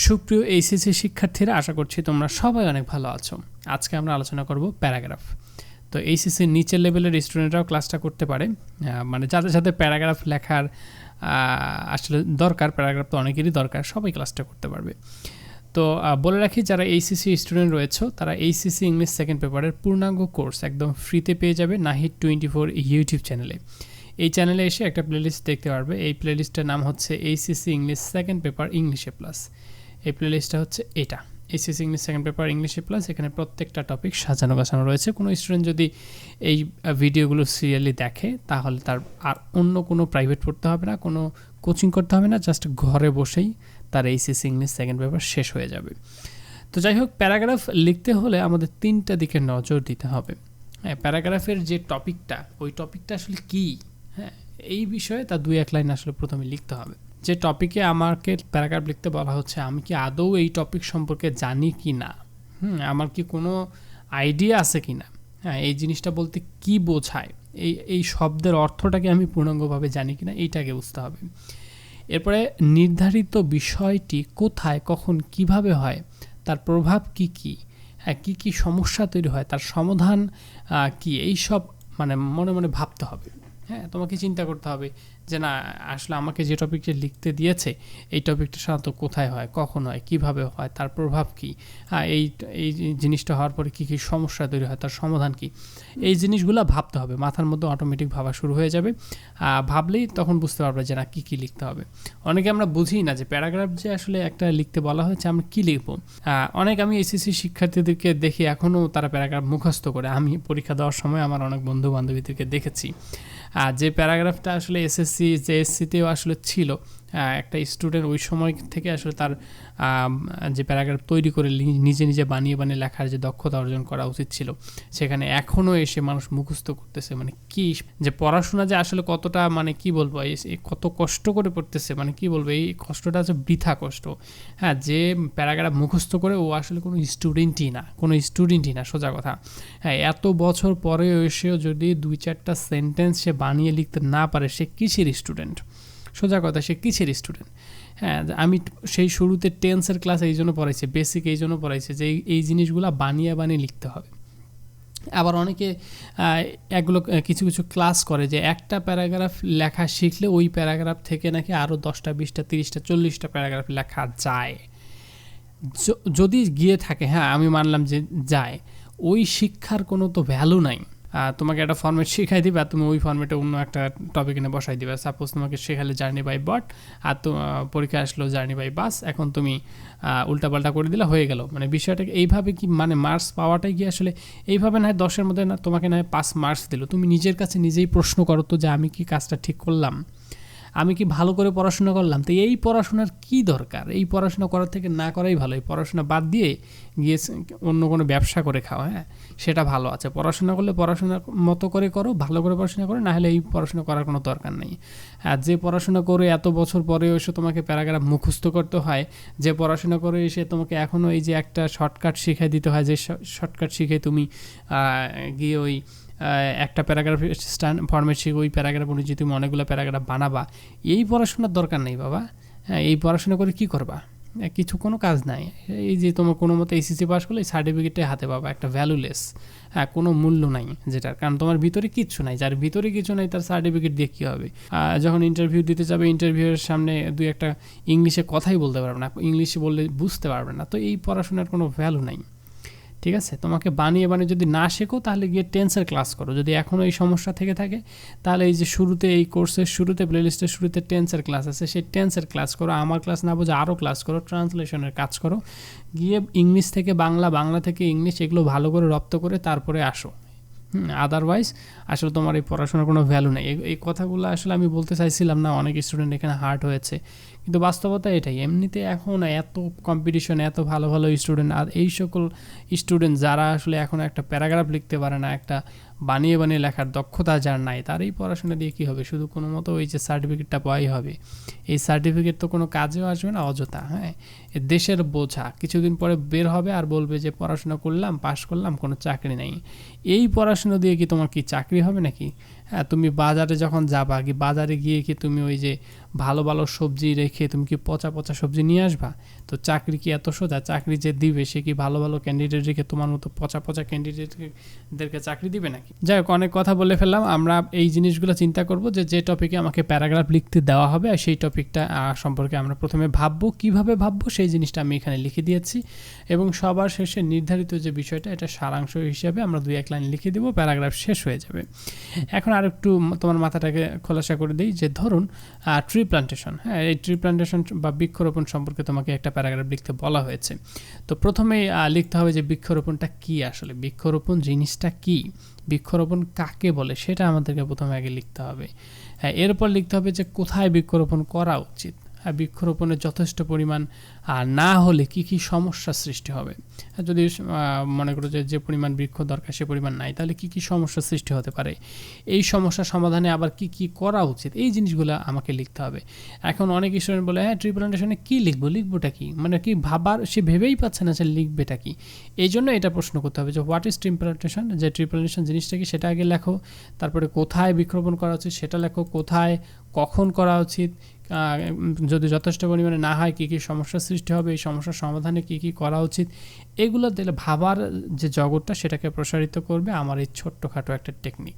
সুপ্রিয় এইচএসসি শিক্ষার্থীরা, আশা করছি তোমরা সবাই অনেক ভালো আছো। আজকে আমরা আলোচনা করব প্যারাগ্রাফ। তো এইচএসসির নিচের লেভেলের স্টুডেন্টরাও ক্লাসটা করতে পারে, মানে যাদের সাথে প্যারাগ্রাফ লেখার আসলে দরকার, প্যারাগ্রাফ তো অনেকেরই দরকার, সবাই ক্লাসটা করতে পারবে। তো বলে রাখি, যারা এইচএসসি স্টুডেন্ট রয়েছে তারা এইচএসসি ইংলিশ সেকেন্ড পেপারের পূর্ণাঙ্গ কোর্স একদম ফ্রিতে পেয়ে যাবে Nahid24 ইউটিউব চ্যানেলে। এই চ্যানেলে এসে একটা প্লেলিস্ট দেখতে পারবে। এই প্লেলিস্টের নাম হচ্ছে এইচএসসি ইংলিশ সেকেন্ড পেপার ইংলিশে প্লাস। এই প্লেলিস্টটা হচ্ছে এটা, এইচএসসি ইংলিশ সেকেন্ড পেপার ইংলিশে প্লাস। এখানে প্রত্যেকটা টপিক সাজানো গাছানো রয়েছে। কোনো স্টুডেন্ট যদি এই ভিডিওগুলো সিরিয়ালি দেখে তাহলে তার আর অন্য কোনো প্রাইভেট পড়তে হবে না, কোনো কোচিং করতে হবে না, জাস্ট ঘরে বসেই তার এইচএসসি ইংলিশ সেকেন্ড পেপার শেষ হয়ে যাবে। তো যাই হোক, প্যারাগ্রাফ লিখতে হলে আমাদের তিনটা দিকে নজর দিতে হবে। হ্যাঁ, প্যারাগ্রাফের যে টপিকটা, ওই টপিকটা আসলে কী, হ্যাঁ, এই বিষয়ে তার 2-1 লাইন আসলে প্রথমে লিখতে হবে। যে টপিকে আমাকে প্যারাগ্রাফ লিখতে বলা হচ্ছে, আমি কি আদৌ এই টপিক সম্পর্কে জানি কি না, আমার কি কোনো আইডিয়া আছে কি না, হ্যাঁ, এই জিনিসটা বলতে কি বোঝায়, এই শব্দের অর্থটাকে আমি পূর্ণাঙ্গভাবে জানি কি না, এইটাকে বুঝতে হবে। এরপরে নির্ধারিত বিষয়টি কোথায়, কখন, কিভাবে হয়, তার প্রভাব কি কি, হ্যাঁ, কী কী সমস্যা তৈরি হয়, তার সমাধান কি, এই সব মানে মনে মনে ভাবতে হবে। হ্যাঁ, তোমাকে চিন্তা করতে হবে যে না, আসলে আমাকে যে টপিকটা লিখতে দিয়েছে এই টপিকটা সাধারণত কোথায় হয়, কখন হয়, কিভাবে হয়, তার প্রভাব কী, হ্যাঁ, এই জিনিসটা হওয়ার পরে কী কী সমস্যা তৈরি হয়, তার সমাধান কী, এই জিনিসগুলো ভাবতে হবে। মাথার মধ্যে অটোমেটিক ভাবা শুরু হয়ে যাবে। ভাবলেই তখন বুঝতে পারবে যে না, কী কী লিখতে হবে। অনেকে আমরা বুঝি না যে প্যারাগ্রাফ যে আসলে একটা লিখতে বলা হয়েছে, আমরা কী লিখবো। আমি এসএসসি শিক্ষার্থীদেরকে দেখি এখনও তারা প্যারাগ্রাফ মুখস্থ করে। আমি পরীক্ষা দেওয়ার সময় আমার অনেক বন্ধু বান্ধবীদেরকে দেখেছি যে প্যারাগ্রাফটা আসলে এসএসসি জেএসসিতেও আসলে ছিল। একটা স্টুডেন্ট ওই সময় থেকে আসলে তার যে প্যারাগ্রাফ তৈরি করে নিজে নিজে বানিয়ে বানিয়ে লেখার যে দক্ষতা অর্জন করা উচিত ছিল, সেখানে এখনও এসে মানুষ মুখস্থ করতেছে। মানে কি যে পড়াশোনা যে আসলে কতটা, মানে কি বলবো, কত কষ্ট করে পড়তেছে, মানে কি বলবো, এই কষ্টটা হচ্ছে বৃথা কষ্ট। হ্যাঁ, যে প্যারাগ্রাফ মুখস্থ করে ও আসলে কোনো স্টুডেন্টই না, সোজা কথা। হ্যাঁ, এত বছর পরে এসেও যদি 2-4টা সেন্টেন্স সে বানিয়ে লিখতে না পারে, সে কিসের স্টুডেন্ট? সোজা কথা, সে কিসের স্টুডেন্ট? হ্যাঁ, আমি সেই শুরুতে টেন্সের ক্লাস এই জন্য পড়াইছি, বেসিক এই জন্য পড়াইছি যে এই জিনিসগুলো বানিয়ে বানিয়ে লিখতে হবে। আবার অনেকে এগুলো কিছু কিছু ক্লাস করে যে একটা প্যারাগ্রাফ লেখা শিখলে ওই প্যারাগ্রাফ থেকে নাকি আরও 10টা 20টা 30টা 40টা প্যারাগ্রাফ লেখা যায়। যদি গিয়ে থাকে, হ্যাঁ, আমি মানলাম যে যায়, ওই শিক্ষার কোনো তো ভ্যালু নাই। তোমাকে একটা ফর্মেট শেখাই দিবে আর তুমি ওই ফর্মেটে অন্য একটা টপিক এনে বসাই দিবে। সাপোজ তোমাকে শেখালে জার্নি বাই বট, আর তো পরীক্ষা আসলো জার্নি বাই বাস, এখন তুমি উল্টাপাল্টা করে দিলে হয়ে গেল। মানে বিষয়টাকে এইভাবে কি, মানে মার্কস পাওয়াটাই কি আসলে এইভাবে? না হয় 10-এর মধ্যে না তোমাকে না হয় 5 মার্কস দিল। তুমি নিজের কাছে নিজেই প্রশ্ন করো তো যে আমি কি কাজটা ঠিক করলাম, আমি কি ভালো করে পড়াশোনা করলাম? তো এই পড়াশোনার কি দরকার? এই পড়াশোনা করার থেকে না করাই ভালো। এই পড়াশোনা বাদ দিয়ে গিয়ে অন্য কোনো ব্যবসা করে খাও, হ্যাঁ, সেটা ভালো আছে। পড়াশোনা করলে পড়াশোনার মতো করে করো, ভালো করে পড়াশোনা করো, না হলে এই পড়াশোনা করার কোনো দরকার নেই। আর যে পড়াশোনা করে এত বছর পরেও এসে তোমাকে প্যারাগ্রাফ মুখস্থ করতে হয়, যে পড়াশোনা করে এসে তোমাকে এখনও এই যে একটা শর্টকাট শিখাই দিতে হয়, যে শর্টকাট শিখে তুমি গিয়ে ওই একটা প্যারাগ্রাফ ফর্মেট শিখে ওই প্যারাগ্রাফ অনুযায়ী তুমি অনেকগুলো প্যারাগ্রাফ বানাবা, এই পড়াশোনার দরকার নেই বাবা। হ্যাঁ, এই পড়াশোনা করে কি করবা? কিছু কোনো কাজ নাই। এই যে তোমার কোনো মতো এসএসসি পাস করলে এই সার্টিফিকেটে হাতে পাবা, একটা ভ্যালুলেস, হ্যাঁ, কোনো মূল্য নাই যেটার, কারণ তোমার ভিতরে কিচ্ছু নাই। যার ভিতরে কিছু নাই তার সার্টিফিকেট দিয়ে কী হবে? যখন ইন্টারভিউ দিতে যাবে, ইন্টারভিউয়ের সামনে 2-একটা ইংলিশে কথাই বলতে পারবে না, ইংলিশে বললে বুঝতে পারবে না, তো এই পড়াশোনার কোনো ভ্যালু নাই। ঠিক আছে, তোমাকে বানিয়ে বানিয়ে যদি না শেখো তাহলে গিয়ে টেন্সের ক্লাস করো। যদি এখনও এই সমস্যা থেকে থাকে তাহলে এই যে শুরুতে, এই কোর্সের শুরুতে, প্লেলিস্টের শুরুতে টেন্সের ক্লাস আছে, সেই টেন্সের ক্লাস করো। আমার ক্লাস না বুঝে আরও ক্লাস করো, ট্রান্সলেশনের কাজ করো, গিয়ে ইংলিশ থেকে বাংলা, বাংলা থেকে ইংলিশ, এগুলো ভালো করে রপ্ত করে তারপরে আসো। আদারওয়াইজ আসলে তোমার এই পড়াশোনার কোনো ভ্যালু নেই। এই কথাগুলো আসলে আমি বলতে চাইছিলাম না, অনেক স্টুডেন্ট এখানে হার্ট হয়েছে, কিন্তু বাস্তবতা এটাই। এমনিতে এখন এত কম্পিটিশন, এত ভালো ভালো স্টুডেন্ট, আর এই সকল স্টুডেন্ট যারা আসলে এখন একটা প্যারাগ্রাফ লিখতে পারে না, একটা বানিয়ে বানিয়ে লেখার দক্ষতা যার নাই, তার এই পড়াশোনা দিয়ে কী হবে? শুধু কোনো মতো ওই যে সার্টিফিকেটটা পাওয়াই হবে। এই সার্টিফিকেট তো কোনো কাজেও আসবে না, অযথা। হ্যাঁ, দেশের বোঝা, কিছুদিন পরে বের হবে আর বলবে যে পড়াশোনা করলাম, পাশ করলাম, কোনো চাকরি নেই। এই পড়াশোনা দিয়ে কি তোমার কি চাকরি হবে নাকি? হ্যাঁ, তুমি বাজারে যখন যাবা কি বাজারে গিয়ে কি তুমি ওই যে ভালো ভালো সবজি রেখে তুমি কি পচা পচা সবজি নিয়ে আসবা? তো চাকরি কি এত সোজা? চাকরি যে দিবে সে কি ভালো ভালো ক্যান্ডিডেট রেখে তোমার মতো পচা পচা ক্যান্ডিডেটদেরকে চাকরি দিবে নাকি? যাই হোক, অনেক কথা বলে ফেললাম। আমরা এই জিনিসগুলো চিন্তা করব যে টপিকে আমাকে প্যারাগ্রাফ লিখতে দেওয়া হবে আর সেই টপিকটা সম্পর্কে আমরা প্রথমে ভাববো, কীভাবে ভাববো সেই জিনিসটা আমি এখানে লিখে দিয়েছি এবং সবার শেষে নির্ধারিত যে বিষয়টা এটা সারাংশ হিসেবে আমরা 2-1 লাইন লিখে দেবো, প্যারাগ্রাফ শেষ হয়ে যাবে। এখন আর একটু তোমার মাথাটাকে খোলাসা করে দিই যে ধরুন ট্রি প্লান্টেশন, হ্যাঁ, এই ট্রি প্লান্টেশন বা বৃক্ষরোপণ সম্পর্কে তোমাকে একটা প্যারাগ্রাফ লিখতে বলা হয়েছে। তো প্রথমেই লিখতে হবে যে বৃক্ষরোপণটা কী, আসলে বৃক্ষরোপণ জিনিসটা কী, বৃক্ষরোপণ কাকে বলে সেটা আমাদেরকে প্রথমে আগে লিখতে হবে। হ্যাঁ, এরপর লিখতে হবে যে কোথায় বৃক্ষরোপণ করা উচিত, বৃক্ষরোপণের যথেষ্ট পরিমাণ না হলে কি কি সমস্যার সৃষ্টি হবে। যদি মনে করো যে পরিমাণ বৃক্ষ দরকার সে পরিমাণ নাই, তাহলে কি কি সমস্যার সৃষ্টি হতে পারে, এই সমস্যার সমাধানে আবার কি কি করা উচিত, এই জিনিসগুলো আমাকে লিখতে হবে। এখন অনেক স্টুডেন্ট বলে হ্যাঁ ট্রি প্লান্টেশনে কী লিখবোটা কি, মানে কি ভাবার সে ভেবেই পাচ্ছে না সে লিখবেটা কি। এই জন্য এটা প্রশ্ন করতে হবে যে হোয়াট ইজ ট্রি প্লান্টেশন, যে ট্রি প্লান্টেশন জিনিসটা কি সেটা আগে লেখো, তারপরে কোথায় বৃক্ষরোপণ করা উচিত সেটা লেখো, কোথায় কখন করা উচিত, যদি যথেষ্ট পরিমাণে না হয় কী কী সমস্যার সৃষ্টি হবে, এই সমস্যার সমাধানে কী কী করা উচিত, এগুলো দিলে ভাবার যে জগৎটা সেটাকে প্রসারিত করবে আমার এই ছোট্টখাটো একটা টেকনিক।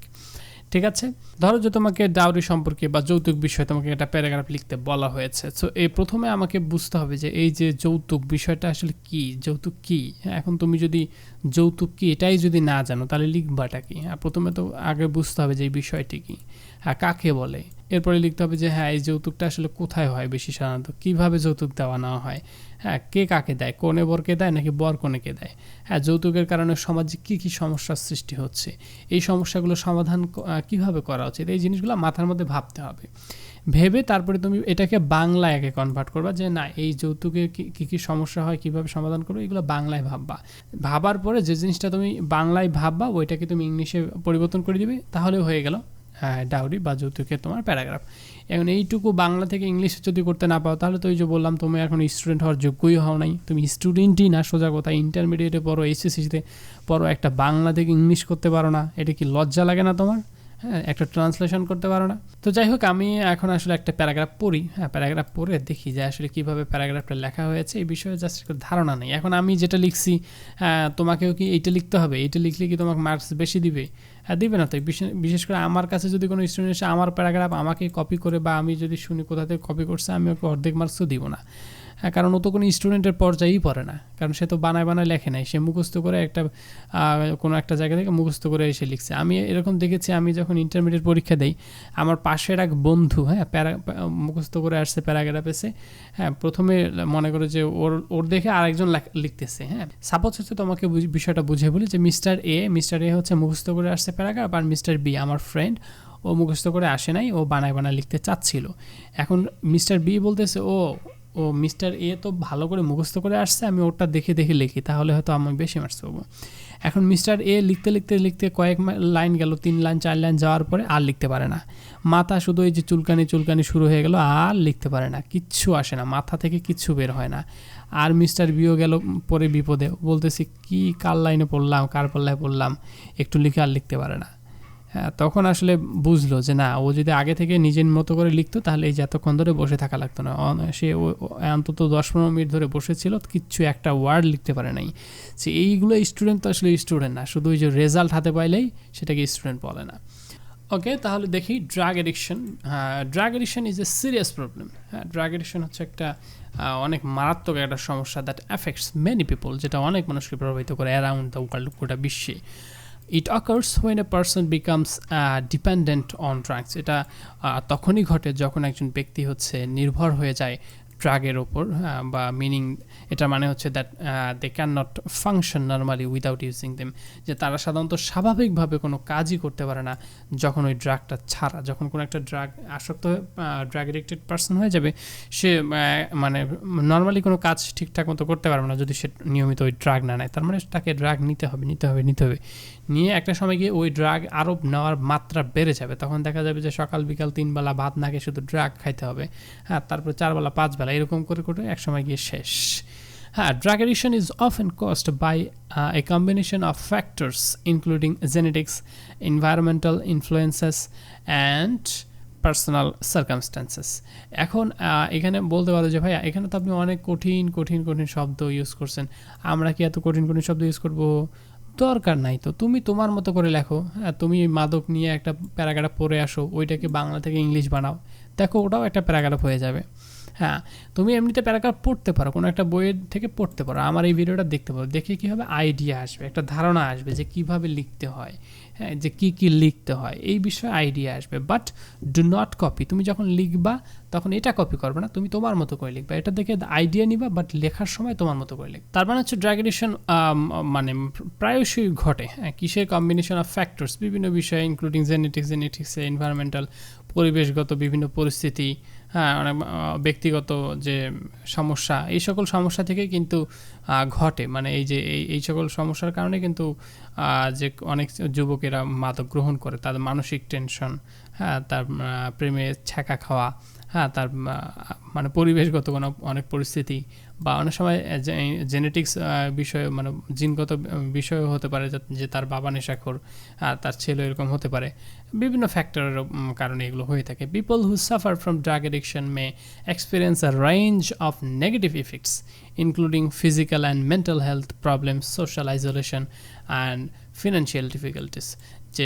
ঠিক আছে, ধরো যে তোমাকে ডাউরি সম্পর্কে বা যৌতুক বিষয়ে তোমাকে একটা প্যারাগ্রাফ লিখতে বলা হয়েছে। সো এই প্রথমে আমাকে বুঝতে হবে যে এই যে যৌতুক বিষয়টা আসলে কি, যৌতুক কি। এখন তুমি যদি যৌতুক কি এটাই যদি না জানো তাহলে লিখবাটা কি। প্রথমে তো আগে বুঝতে হবে যে এই বিষয়টি কি, কাকে বলে। এরপরে লিখতে হবে যে হ্যাঁ এই যৌতুকটা আসলে কোথায় হয় বেশি সাধারণত, কীভাবে যৌতুক দেওয়া নেওয়া হয়, কে কাকে দেয়, কনে বরকে দেয় নাকি বর কনেকে দেয়, যৌতুকের কারণে সমাজে কী কী সমস্যার সৃষ্টি হচ্ছে, এই সমস্যাগুলো সমাধান কিভাবে করা উচিত, এই জিনিসগুলো মাথার মধ্যে ভাবতে হবে। ভেবে তারপরে তুমি এটাকে বাংলায় আগে কনভার্ট করবা যে না এই যৌতুকে কী কী সমস্যা হয়, কীভাবে সমাধান করবো, এগুলো বাংলায় ভাববা। ভাবার পরে যে জিনিসটা তুমি বাংলায় ভাববা ওইটাকে তুমি ইংলিশে পরিবর্তন করে দিবে, তাহলে হয়ে গেল ডাউরি বা যৌতুকের তোমার প্যারাগ্রাফ। এখন এইটুকু বাংলা থেকে ইংলিশে যদি করতে না পাও তাহলে তো ওই যে বললাম তুমি এখন স্টুডেন্ট হওয়ার যোগ্যই হও নাই, তুমি স্টুডেন্টই না সোজা কথা, ইন্টারমিডিয়েটে পড়ো, এইচএসসিতে পড়ো, একটা বাংলা থেকে ইংলিশ করতে পারো না, এটা কি লজ্জা লাগে না তোমার? হ্যাঁ, একটা ট্রান্সলেশন করতে পারো না। তো যাই হোক, আমি এখন আসলে একটা প্যারাগ্রাফ পড়ি, প্যারাগ্রাফ পড়ে দেখি যে আসলে কীভাবে প্যারাগ্রাফটা লেখা হয়েছে এই বিষয়ে জাস্ট ধারণা নেই। এখন আমি যেটা লিখছি তোমাকেও কি এইটা লিখতে হবে, এইটা লিখলে কি তোমাকে মার্কস বেশি দিবে? দিবে না। তো বিশেষ করে আমার কাছে যদি কোনো স্টুডেন্ট এসে আমার প্যারাগ্রাফ আমাকে কপি করে বা আমি যদি শুনি কোথা থেকে কপি করছে, আমি ওকে অর্ধেক মার্কসও দিব না। কারণ ও তো কোনো স্টুডেন্টের পর্যায়েই পড়ে না, কারণ সে তো বানায় লেখে নাই, সে মুখস্থ করে কোনো একটা জায়গা থেকে মুখস্থ করে এসে লিখছে। আমি এরকম দেখেছি, আমি যখন ইন্টারমিডিয়েট পরীক্ষা দেই আমার পাশের এক বন্ধু মুখস্থ করে আসছে প্যারাগ্রাফ এসে, প্রথমে মনে করে যে ওর দেখে আরেকজন লিখতেছে। সাপোজ হচ্ছে তোমাকে বিষয়টা বুঝে বলি যে মিস্টার এ হচ্ছে মুখস্থ করে আসছে প্যারাগ্রাফ, আর মিস্টার বি আমার ফ্রেন্ড, ও মুখস্থ করে আসে নাই, ও বানায় লিখতে চাচ্ছিল। এখন মিস্টার বি বলতেছে ও মিস্টার এ তো ভালো করে মুখস্থ করে আসছে, আমি ওটা দেখে লিখি, তাহলে হয়তো আমি বেশি মার্কস পাবো। এখন মিস্টার এ লিখতে কয়েক লাইন গেল, 3 লাইন 4 লাইন যাওয়ার পরে আর লিখতে পারে না, মাথা শুধু এই যে চুলকানি শুরু হয়ে গেল, আর লিখতে পারে না, কিচ্ছু আসে না, মাথা থেকে কিচ্ছু বের হয় না। আর মিস্টার বিও গেল পরে বিপদে, বলতেছি কি কার লাইনে পড়লাম, কার পাল্লায় পড়লাম, একটু লিখে আর লিখতে পারে না। তখন আসলে বুঝলো যে না, ও যদি আগে থেকে নিজের মতো করে লিখতো তাহলে এই যে এতক্ষণ ধরে বসে থাকা লাগতো না। সে অন্তত 10-15 মিনিট ধরে বসেছিল, কিচ্ছু একটা ওয়ার্ড লিখতে পারে নাই। সে এইগুলো স্টুডেন্ট তো আসলে স্টুডেন্ট না, শুধু ওই যে রেজাল্ট হাতে পাইলেই সেটাকে স্টুডেন্ট বলে না। ওকে, তাহলে দেখি drug addiction. Drug addiction is a serious problem. Drug addiction হচ্ছে একটা অনেক মারাত্মক একটা সমস্যা দ্যাট অ্যাফেক্টস মেনি পিপল, যেটা অনেক মানুষকে প্রভাবিত করে অ্যারাউন্ড দ্য ওয়ার্ল্ড, গোটা বিশ্বে। It occurs when a person becomes dependent on drugs. এটা তখনই ঘটে যখন একজন ব্যক্তি হচ্ছে নির্ভর হয়ে যায় ড্রাগের ওপর, বা মিনিং এটা মানে হচ্ছে that they can not function normally without using them, যে তারা সাধারণত স্বাভাবিকভাবে কোনো কাজই করতে পারে না যখন ওই ড্রাগটা ছাড়া। যখন কোনো একটা ড্রাগ আসক্ত হয়ে ড্রাগ এডিক্টেড পারসন হয়ে যাবে, সে মানে নর্মালি কোনো কাজ ঠিকঠাক মতো করতে পারবে না যদি সে নিয়মিত ওই ড্রাগ না নেয়। তার মানে তাকে ড্রাগ নিতে হবে, নিয়ে একটা সময় গিয়ে ওই ড্রাগ আরও নেওয়ার মাত্রা বেড়ে যাবে। তখন দেখা যাবে যে সকাল বিকাল 3 বেলা ভাত না খেয়ে শুধু ড্রাগ খাইতে হবে, তারপর 4 বেলা 5 বেলা এরকম করে এক সময় গিয়ে শেষ। Drug addiction is often caused by a combination of factors including genetics, environmental influences and personal circumstances. এখন এখানে বলতে পারো যে ভাইয়া এখানে তো আপনি অনেক কঠিন কঠিন কঠিন শব্দ ইউজ করছেন, আমরা কি এত কঠিন কঠিন শব্দ ইউজ করব? দরকার নাই তো, তুমি তোমার মতো করে লেখো। হ্যাঁ, তুমি মাদক নিয়ে একটা প্যারাগ্রাফ পড়ে আসো, ওইটাকে বাংলা থেকে ইংলিশ বানাও, দেখো ওটাও একটা প্যারাগ্রাফ হয়ে যাবে। হ্যাঁ, তুমি এমনিতে প্যারাগ্রাফ পড়তে পারো, কোনো একটা বইয়ের থেকে পড়তে পারো, আমার এই ভিডিওটা দেখতে পারো, দেখে কী হবে আইডিয়া আসবে, একটা ধারণা আসবে যে কীভাবে লিখতে হয়, হ্যাঁ, যে কী কী লিখতে হয় এই বিষয়ে আইডিয়া আসবে। বাট ডু নট কপি, তুমি যখন লিখবা তখন এটা কপি করবে না, তুমি তোমার মতো করে লিখবা, এটা দেখে আইডিয়া নিবা, বাট লেখার সময় তোমার মতো করে লিখবা। তার মানে হচ্ছে ড্রাগ এডিকশন মানে প্রায়শই ঘটে, হ্যাঁ, কিসের কম্বিনেশন অফ ফ্যাক্টরস, বিভিন্ন বিষয় ইনক্লুডিং জেনেটিক্স, এনভায়রনমেন্টাল, পরিবেশগত বিভিন্ন পরিস্থিতি, হ্যাঁ, অনেক ব্যক্তিগত যে সমস্যা, এই সকল সমস্যা থেকে কিন্তু ঘটে। মানে এই যে এই সকল সমস্যার কারণে কিন্তু যে অনেক যুবকেরা মাদক গ্রহণ করে, তাদের মানসিক টেনশন, হ্যাঁ, তার প্রেমে ছ্যাঁকা খাওয়া, হ্যাঁ, তার মানে পরিবেশগত কোনো অনেক পরিস্থিতি, বা অনেক সময় জেনেটিক্স বিষয়ে মানে জিনগত বিষয়ও হতে পারে, যে তার বাবা নেশাখোর, তার ছেলে এরকম হতে পারে, বিভিন্ন ফ্যাক্টরের কারণে এগুলো হয়ে থাকে। People who suffer from drug addiction May experience a range of negative effects including physical and mental health problems, social isolation and financial difficulties. যে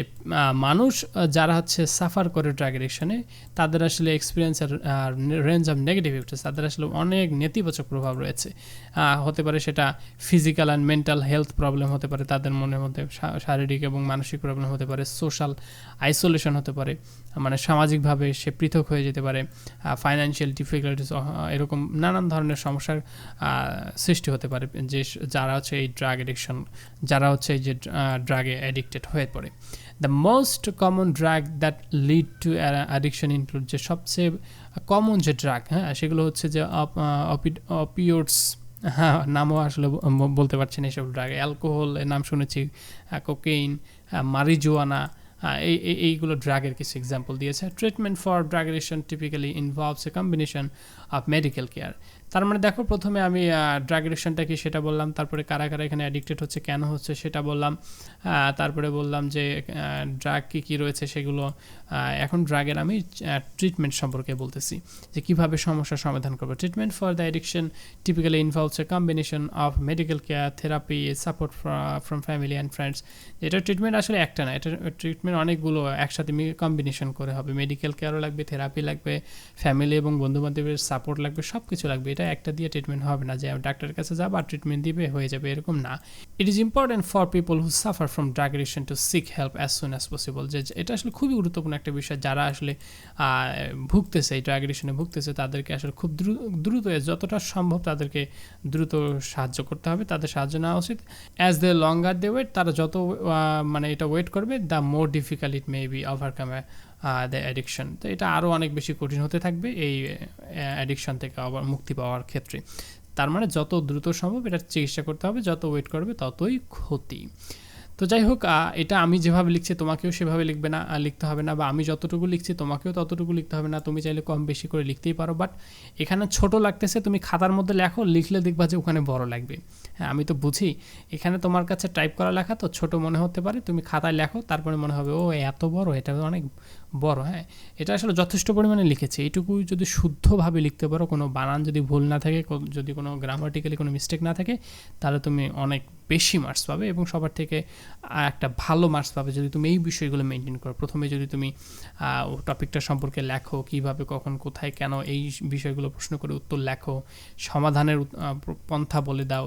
মানুষ যারা হচ্ছে সাফার করে ড্রাগ এডিকশনে, তাদের আসলে এক্সপিরিয়েন্সের রেঞ্জ অফ নেগেটিভ ইফেক্টস, তাদের আসলে অনেক নেতিবাচক প্রভাব রয়েছে। হতে পারে সেটা physical and mental health problem হতে পারে, তাদের মনের মধ্যে শারীরিক এবং মানসিক প্রবলেম হতে পারে, সোশ্যাল আইসোলেশন হতে পারে, মানে সামাজিকভাবে সে পৃথক হয়ে যেতে পারে, ফাইন্যান্সিয়াল ডিফিকাল্টিস, এরকম নানান ধরনের সমস্যার সৃষ্টি হতে পারে যে যারা হচ্ছে এই ড্রাগ এডিকশন, যারা হচ্ছে এই যে ড্রাগে অ্যাডিক্টেড হয়ে পড়ে। The most common drug that lead to addiction include, যে সবচেয়ে কমন যে ড্রাগ, হ্যাঁ, সেগুলো হচ্ছে যে অপিওডস, হ্যাঁ, নামও আসলে বলতে পারছি না এইসব ড্রাগ, অ্যালকোহল এর নাম শুনেছি, কোকেইন, মারিজুয়ানা, এইগুলো ড্রাগের কিছু এক্সাম্পল দিয়েছে। Treatment for drug addiction typically involves A combination of medical care. তার মানে দেখো, প্রথমে আমি ড্রাগ এডিকশনটা কি সেটা বললাম, তারপরে কারা কারা এখানে অ্যাডিক্টেড হচ্ছে, কেন হচ্ছে সেটা বললাম, তারপরে বললাম যে ড্রাগ কী কী রয়েছে সেগুলো। এখন ড্রাগের আমি ট্রিটমেন্ট সম্পর্কে বলতেছি, যে কীভাবে সমস্যার সমাধান করবো। Treatment for the addiction typically involves A combination of medical care, therapy, support from family and friends. এটা ট্রিটমেন্ট আসলে একটা না, এটা ট্রিটমেন্ট অনেকগুলো একসাথে কম্বিনেশন করে হবে। মেডিকেল কেয়ারও লাগবে, থেরাপি লাগবে, ফ্যামিলি এবং বন্ধুবান্ধবের সাপোর্ট লাগবে, সব কিছু লাগবে। এটা একটা দিয়ে ট্রিটমেন্ট হবে না যে ডাক্তারের কাছে যাবো আর ট্রিটমেন্ট দিবে হয়ে যাবে, এরকম না। It is important for people who suffer from drug addiction to seek help as soon as possible. যে এটা আসলে খুবই গুরুত্বপূর্ণ একটা বিষয়, যারা আসলে ভুগতেছে, এই ড্রাগ এডিকশনে ভুগতেছে, তাদেরকে আসলে খুব দ্রুত যতটা সম্ভব তাদেরকে দ্রুত সাহায্য করতে হবে, তাদের সাহায্য নেওয়া উচিত। As they longer they wait, তারা যত মানে এটা ওয়েট করবে, the more difficult it may be overcome the addiction. তো এটা আরও অনেক বেশি কঠিন হতে থাকবে এই অ্যাডিকশন থেকে আবার মুক্তি পাওয়ার ক্ষেত্রে। তার মানে যত দ্রুত সম্ভব এটা চিকিৎসা করতে হবে, যত ওয়েট করবে ততই ক্ষতি। তো যাই হোক, এটা আমি যেভাবে লিখছি তোমাকেও সেভাবে লিখতে হবে না, বা আমি যতটুকু লিখছি তোমাকেও ততটুকু লিখতে হবে না, তুমি চাইলে কম বেশি করে লিখতেই পারো। বাট এখানে ছোট লাগতেছে, তুমি খাতার মধ্যে লেখো, লিখলে দেখবা যে ওখানে বড় লাগবে। হ্যাঁ, আমি তো বুঝি, এখানে তোমার কাছে টাইপ করা লেখা তো ছোট মনে হতে পারে, তুমি খাতায় লেখো, তারপরে মনে হবে ও এত বড়, এটা অনেক বড়। হ্যাঁ, এটা আসলে যথেষ্ট পরিমাণে লিখেছে, এইটুকু যদি শুদ্ধভাবে লিখতে পারো, কোনো বানান যদি ভুল না থাকে, যদি কোনো গ্রামাটিক্যালি কোনো মিস্টেক না থাকে, তাহলে তুমি অনেক বেশি মার্কস পাবে এবং সবার থেকে একটা ভালো মার্কস পাবে যদি তুমি এই বিষয়গুলো মেনটেন করো। প্রথমে যদি তুমি টপিকটা সম্পর্কে লেখো, কিভাবে, কখন, কোথায়, কেন, এই বিষয়গুলো প্রশ্ন করে উত্তর লেখো, সমাধানের পন্থা বলে দাও,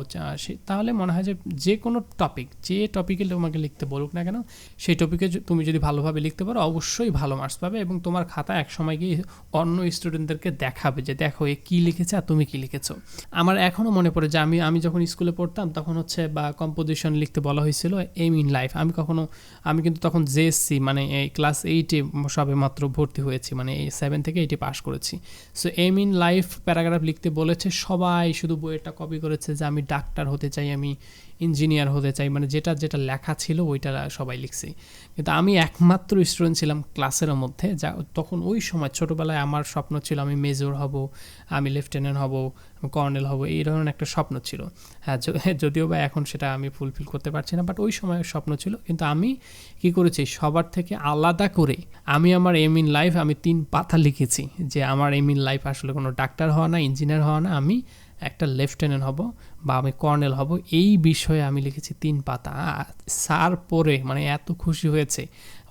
তাহলে মনে হয় যে কোনো টপিক, যে টপিকে তোমাকে লিখতে বলুক না কেন, সেই টপিকে তুমি যদি ভালোভাবে লিখতে পারো, অবশ্যই ভালো মার্কস পাবে এবং তোমার খাতা এক সময় গিয়ে অন্য স্টুডেন্টদেরকে দেখাবে যে দেখো এ কী লিখেছে আর তুমি কী লিখেছো। আমার এখনও মনে পড়ে যে আমি যখন স্কুলে পড়তাম তখন হচ্ছে বা কম্পোজিশন লিখতে বলা হয়েছিল এম ইন লাইফ। আমি কিন্তু তখন জেএসসি মানে এই ক্লাস 8-এ সবে মাত্র ভর্তি হয়েছি, মানে এই 7 থেকে 8-এ পাস করেছি। So aim in life paragraph লিখতে বলেছে, সবাই শুধু বইটা কপি করেছে যে আমি ডাক্তার হতে চাই, আমি ইঞ্জিনিয়ার হতে চাই, মানে যেটা লেখা ছিল ওইটা সবাই লিখছে। কিন্তু আমি একমাত্র স্টুডেন্ট ছিলাম ক্লাসের বছরের মধ্যে, যা তখন ওই সময় ছোটোবেলায় আমার স্বপ্ন ছিল আমি মেজর হব, আমি লেফটেন্যান্ট হব, কর্নেল হব, এই ধরনের একটা স্বপ্ন ছিল। হ্যাঁ, যদিও বা এখন সেটা আমি ফুলফিল করতে পারছি না, বাট ওই সময় স্বপ্ন ছিল। কিন্তু আমি কি করেছি, সবার থেকে আলাদা করে আমি আমার এম ইন লাইফ আমি 3 পাতা লিখেছি যে আমার এম ইন লাইফ আসলে কোনো ডাক্তার হওয়া না, ইঞ্জিনিয়ার হওয়া না, আমি একটা লেফটেন্যান্ট হব বা আমি কর্নেল হব, এই বিষয়ে আমি লিখেছি 3 পাতা। স্যার পড়ে মানে এত খুশি হয়েছে।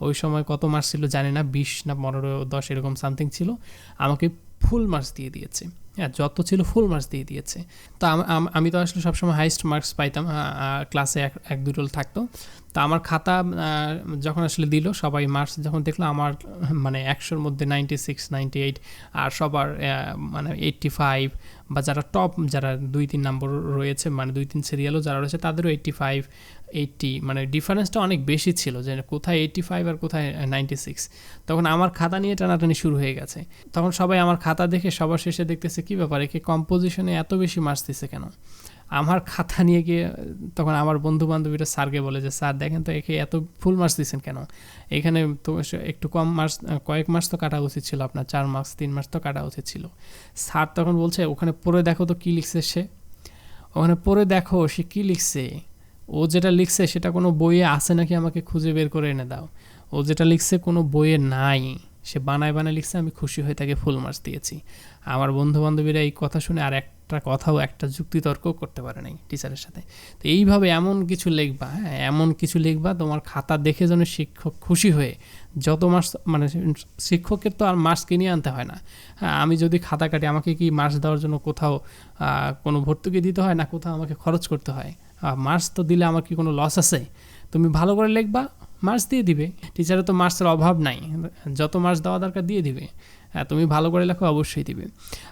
ওই সময় কত মার্কস ছিল জানি না, 20 না 15-10 এরকম সামথিং ছিল, আমাকে ফুল মার্কস দিয়ে দিয়েছে। হ্যাঁ, যত ছিল ফুল মার্কস দিয়ে দিয়েছে। তো আমি তো আসলে সবসময় হাইস্ট মার্কস পাইতাম, ক্লাসে 1-2 থাকতো। তো আমার খাতা যখন আসলে দিল, সবাই মার্কস যখন দেখলো আমার মানে 100-র মধ্যে 96, 98, আর সবার মানে 85, বা যারা টপ, যারা 2-3 নম্বর রয়েছে, মানে 2-3 সিরিয়ালও যারা রয়েছে তাদেরও 85, 80, মানে ডিফারেন্সটা অনেক বেশি ছিল যে কোথায় 85 আর কোথায় 96। তখন আমার খাতা নিয়ে টানাটানি শুরু হয়ে গেছে। তখন সবাই আমার খাতা দেখে সবার শেষে দেখতেছে কী ব্যাপার, একে কম্পোজিশনে এত বেশি মার্কস দিছে কেন। আমার খাতা নিয়ে গিয়ে তখন আমার বন্ধু বান্ধবীরা স্যারকে বলে যে স্যার দেখেন তো একে এত ফুল মার্কস দিচ্ছেন কেন, এখানে তো একটু কম মার্কস, কয়েক মার্কস তো কাটা উচিত ছিল আপনার, 4 মার্কস 3 মার্কস তো কাটা উচিত ছিল। স্যার তখন বলছে ওখানে পড়ে দেখো তো কী লিখছে সে, ওখানে পড়ে দেখো সে কী লিখছে, ও যেটা লিখছে সেটা কোনো বইয়ে আছে নাকি আমাকে খুঁজে বের করে এনে দাও, ও যেটা লিখছে কোনো বইয়ে নাই, সে বানায় লিখছে, আমি খুশি হয়ে তাকে ফুল মার্কস দিয়েছি। আমার বন্ধু বান্ধবীরা এই কথা শুনে আর একটা কথাও, একটা যুক্তিতর্কও করতে পারে নাই টিচারের সাথে। তো এইভাবে এমন কিছু লিখবা, হ্যাঁ এমন কিছু লিখবা তোমার খাতা দেখে যেন শিক্ষক খুশি হয়ে যত মার্কস, মানে শিক্ষকের তো আর মার্কস কিনে আনতে হয় না। হ্যাঁ, আমি যদি খাতা কাটি আমাকে কি মার্কস দেওয়ার জন্য কোথাও কোনো ভর্তুকি দিতে হয় না, কোথাও আমাকে খরচ করতে হয়? মার্কস তো দিলে আমার কি কোনো লস আছে? তুমি ভালো করে লিখবা, মার্কস দিয়ে দিবে। টিচারের তো মার্কসের অভাব নাই, যত মার্কস দেওয়া দরকার দিয়ে দিবে। হ্যাঁ, তুমি ভালো করে লেখো অবশ্যই দিবে।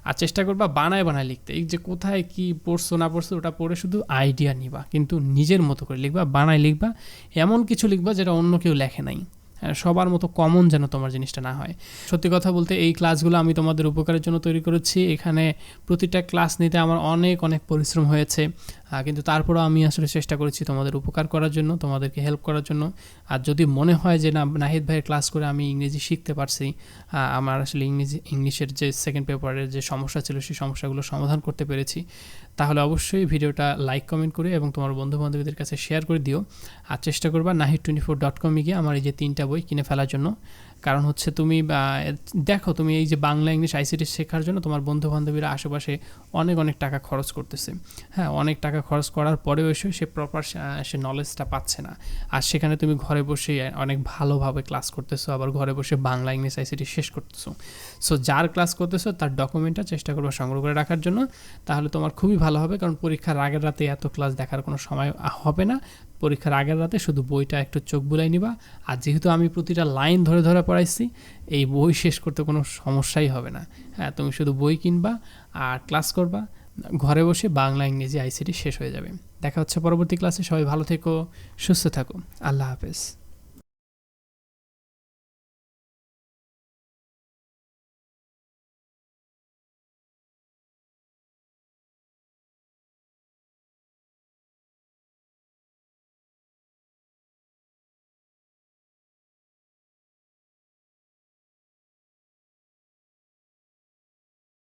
আর চেষ্টা করবা বানায় লিখতে, এই যে কোথায় কি পড়ছো না পড়ছো ওটা পড়ে শুধু আইডিয়া নিবা, কিন্তু নিজের মতো করে লিখবা, বানায় লিখবা, এমন কিছু লিখবা যেটা অন্য কেউ লেখে নাই। সবার মতো কমন যেন তোমার জিনিসটা না হয়। সত্যি কথা বলতে এই ক্লাসগুলো আমি তোমাদের উপকারের জন্য তৈরি করেছি। এখানে প্রতিটা ক্লাস নিতে আমার অনেক পরিশ্রম হয়েছে, কিন্তু তারপরেও আমি আসলে চেষ্টা করেছি তোমাদের উপকার করার জন্য, তোমাদেরকে হেল্প করার জন্য। আর যদি মনে হয় যে না নাহিদ ভাইয়ের ক্লাস করে আমি ইংরেজি শিখতে পারছি, আমার আসলে ইংলিশের যে সেকেন্ড পেপারের যে সমস্যা ছিল সেই সমস্যাগুলো সমাধান করতে পেরেছি, তাহলে অবশ্যই ভিডিওটা লাইক কমেন্ট করে এবং তোমার বন্ধুবান্ধবীদের কাছে শেয়ার করে দিও। আর চেষ্টা করবা nahid24.com গিয়ে আমার এই যে 3টা বই কিনে ফেলার জন্য। কারণ হচ্ছে তুমি দেখো, তুমি এই যে বাংলা ইংলিশ আইসিটি শেখার জন্য তোমার বন্ধুবান্ধবীরা আশেপাশে অনেক টাকা খরচ করতেছে। হ্যাঁ, অনেক টাকা খরচ করার পরেও এসে সে প্রপার সে নলেজটা পাচ্ছে না। আর সেখানে তুমি ঘরে বসে অনেক ভালোভাবে ক্লাস করতেছো, আবার ঘরে বসে বাংলা ইংলিশ আইসিটি শেষ করতেছো। সো যার ক্লাস করতেছো তার ডকুমেন্টটা চেষ্টা করবো সংগ্রহ করে রাখার জন্য, তাহলে তোমার খুবই ভালো হবে। কারণ পরীক্ষার আগের রাতে এত ক্লাস দেখার কোনো সময় হবে না। পরীক্ষার আগের রাতে শুধু বইটা একটু চোখ বুলাই নিবা। আর যেহেতু আমি প্রতিটা লাইন ধরে পড়াইছি, এই বই শেষ করতে কোনো সমস্যাই হবে না। হ্যাঁ, তুমি শুধু বই কিনবা আর ক্লাস করবা, ঘরে বসে বাংলা ইংরেজি আইসিটি শেষ হয়ে যাবে। দেখা হচ্ছে পরবর্তী ক্লাসে। সবাই ভালো থেকো, সুস্থ থাকো, আল্লাহ হাফেজ।